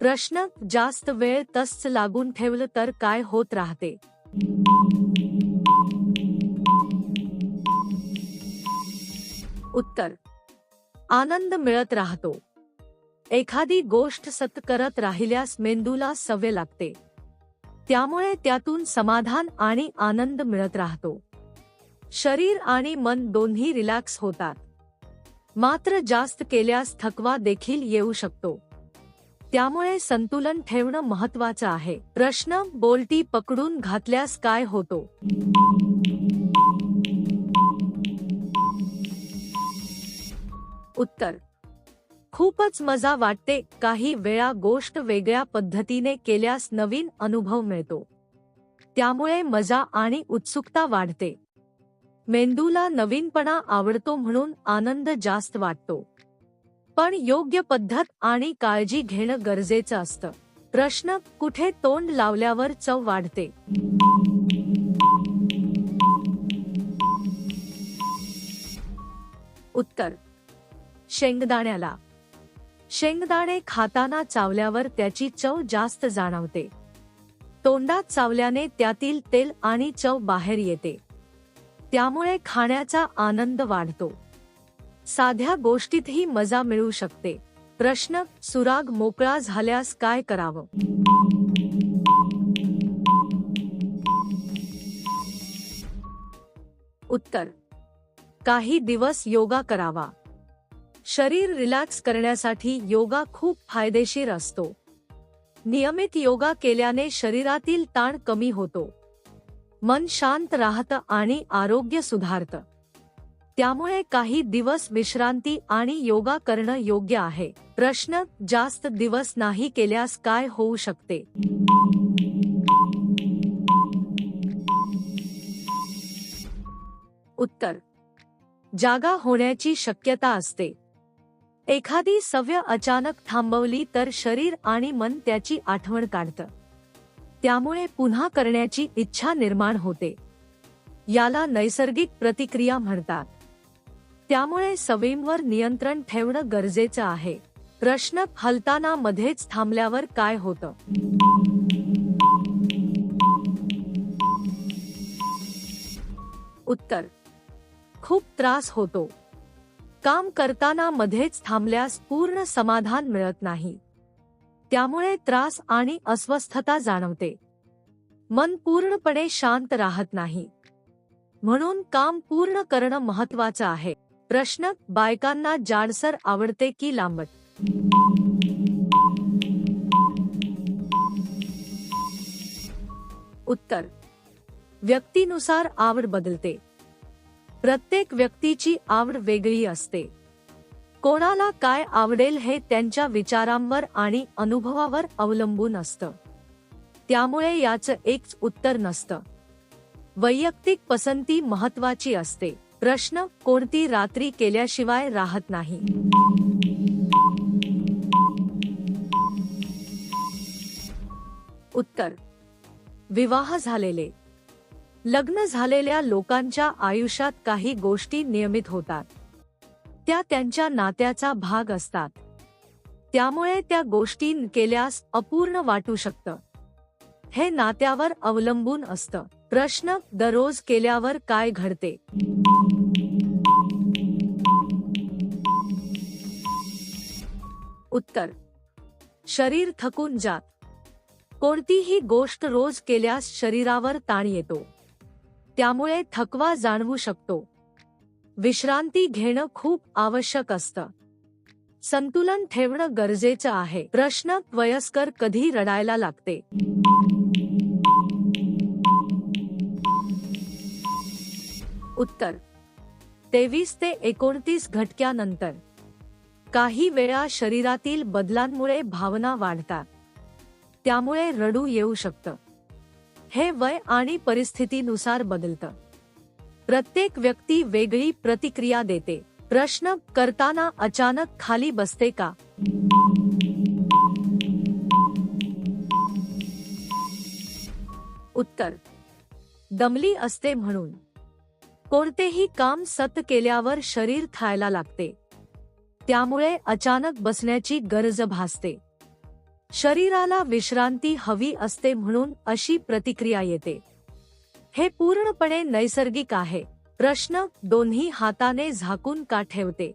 प्रश्न, जास्त वेळ तसंच लागून ठेवलं तर काय होत राहते? उत्तर, आनंद मिळत राहतो. एखादी गोष्ट सतत करत राहिल्यास मेंदूला सवय लागते. त्यामुळे त्यातून समाधान आणि आनंद मिळत राहतो. शरीर आणि मन दोन्ही रिलॅक्स होतात. मात्र जास्त केल्यास थकवा देखील येऊ शकतो. त्यामुळे संतुलन ठेवणं महत्त्वाचं आहे. प्रश्न, बोलती पकडून घातल्यास काय होतो? उत्तर, खूपच मजा वाटते. काही वेळा गोष्ट वेगळ्या पद्धतीने केल्यास नवीन अनुभव मिळतो. त्यामुळे मजा आणि उत्सुकता वाढते. मेंदूला नवीनपणा आवडतो म्हणून आनंद जास्त वाटतो. पण योग्य पद्धत आणि काळजी घेणं गरजेचं असतं. प्रश्न, कुठे तोंड लावल्यावर चव वाढते? उत्तर, शेंगदाण्याला. शेंगदाणे खाताना चावल्यावर त्याची चव जास्त जाणवते. तोंडात चावल्याने त्यातील तेल आणि चव बाहेर येते. त्यामुळे खाण्याचा आनंद वाढतो. साध्या गोष्टीतही मजा मिळू शकते. प्रश्न, सुराग मोकळा झाल्यास काय करावं? उत्तर, काही दिवस योगा करावा. शरीर रिलॅक्स करण्यासाठी योगा खूप फायदेशीर असतो. नियमित योगा केल्याने शरीरातील ताण कमी होतो. मन शांत राहतं आणि आरोग्य सुधारतं. त्यामुळे काही दिवस विश्रांती आणि योगा करणं योग्य आहे. प्रश्न, जास्त दिवस नाही केल्यास काय होऊ शकते? उत्तर, जागा होण्याची शक्यता असते. एखादी सवय अचानक थांबवली तर शरीर आणि मन त्याची आठवण काढतं. त्यामुळे पुन्हा करण्याची इच्छा निर्माण होते. याला नैसर्गिक प्रतिक्रिया म्हणतात. त्यामुळे सवयींवर नियंत्रण ठेवणं गरजेचं आहे. प्रश्न, हलताना मध्येच थांबल्यावर काय होतं? उत्तर, खूप त्रास होतो. काम करताना मध्येच थांबल्यास पूर्ण समाधान मिळत नाही. त्यामुळे त्रास आणि अस्वस्थता जाणवते. मन पूर्णपणे शांत राहत नाही. म्हणून काम पूर्ण करणं महत्त्वाचं आहे. प्रश्न, बायकांना जाडसर आवडते की लांबट? उत्तर, व्यक्तीनुसार आवड बदलते. प्रत्येक व्यक्तीची आवड वेगळी असते. कोणाला काय आवडेल हे त्यांच्या विचारांवर आणि अनुभवावर अवलंबून असतं. त्यामुळे याचं एकच उत्तर नसतं. वैयक्तिक पसंती महत्त्वाची असते. प्रश्न, कोणती रात्री केल्याशिवाय राहत नाही? उत्तर, विवाह झालेले. लग्न झालेल्या लोकांच्या आयुष्यात काही गोष्टी नियमित होतात. त्या त्यांच्या नात्याचा भाग असतात. त्यामुळे त्या गोष्टी केल्यास अपूर्ण वाटू शकतं. हे नात्यावर अवलंबून असतं. प्रश्न, दररोज केल्यावर काय घडते? उत्तर, शरीर थकून जात. कोणतीही गोष्ट रोज केल्यास शरीरावर ताण येतो. त्यामुळे थकवा जाणवू शकतो. विश्रांती घेणं खूप आवश्यक असतं. संतुलन ठेवणं गरजेचं आहे. प्रश्न, वयस्कर कधी रडायला लागते? उत्तर, 23 ते 29 घटक्यानंतर. काही वेळा शरीरातील बदलांमुळे भावना वाढतात. त्यामुळे रडू येऊ शकतं. हे वय आणि परिस्थितीनुसार बदलतं. प्रत्येक व्यक्ती वेगळी प्रतिक्रिया देते. प्रश्न, करताना अचानक खाली बसते का? उत्तर, दमली असते म्हणून. कोणतेही काम सतत केल्यावर शरीर थायला लागते. त्यामुळे अचानक बसण्याची गरज भासते. शरीराला विश्रांती हवी असते म्हणून अशी प्रतिक्रिया येते. हे पूर्णपणे नैसर्गिक आहे. प्रश्न: दोन्ही हाताने झाकून का ठेवते?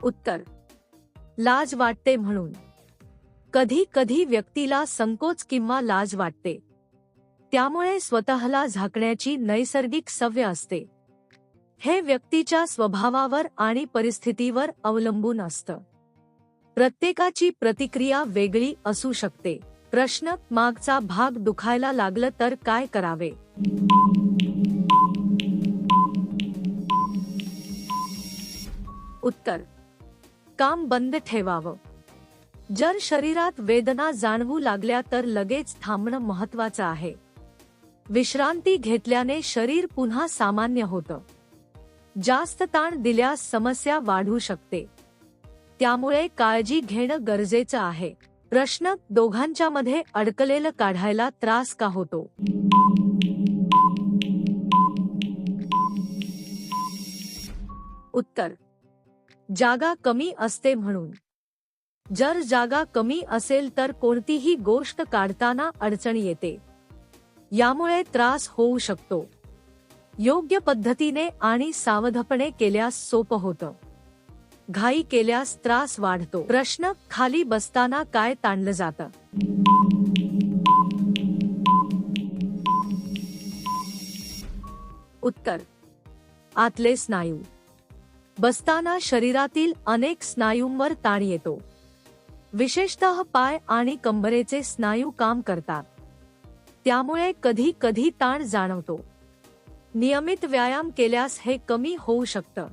उत्तर: लाज वाटते म्हणून. कधी कधी व्यक्तीला संकोच किंवा लाज वाटते, त्यामुळे स्वतःला झाकण्याची नैसर्गिक सवय असते. हे व्यक्तीच्या स्वभावावर आणि परिस्थितीवर अवलंबून असतं. प्रत्येकाची प्रतिक्रिया वेगळी असू शकते. प्रश्न: मागचा भाग दुखायला लागलं तर काय करावे? उत्तर: काम बंद ठेवावं. जर शरीरात वेदना जाणवू लागल्या तर लगेच थांबणं महत्त्वाचं आहे. विश्रांती घेतल्याने शरीर पुन्हा सामान्य होतं. जास्त ताण दिल्यास समस्या वाढू शकते, त्यामुळे काळजी घेणं गरजेचं आहे. प्रश्न: दोघांच्या मध्ये अडकलेलं काढायला त्रास का होतो? उत्तर: जागा कमी असते म्हणून. जर जागा कमी असेल तर कोणतीही गोष्ट काढताना अडचण येते, यामुळे त्रास होऊ शकतो. योग्य पद्धतीने आणि सावधपणे केल्यास सोपं होतं. घाई केल्यास त्रास वाढतो. प्रश्न: खाली बसताना काय ताणलं जातं? उत्तर: आतले स्नायू. बसताना शरीरातील अनेक स्नायूंवर ताण येतो. विशेषतः पाय आणि कंबरेचे स्नायू काम करतात, त्यामुळे कधी कधी ताण जाणवतो. नियमित व्यायाम केल्यास हे कमी होऊ शकतं.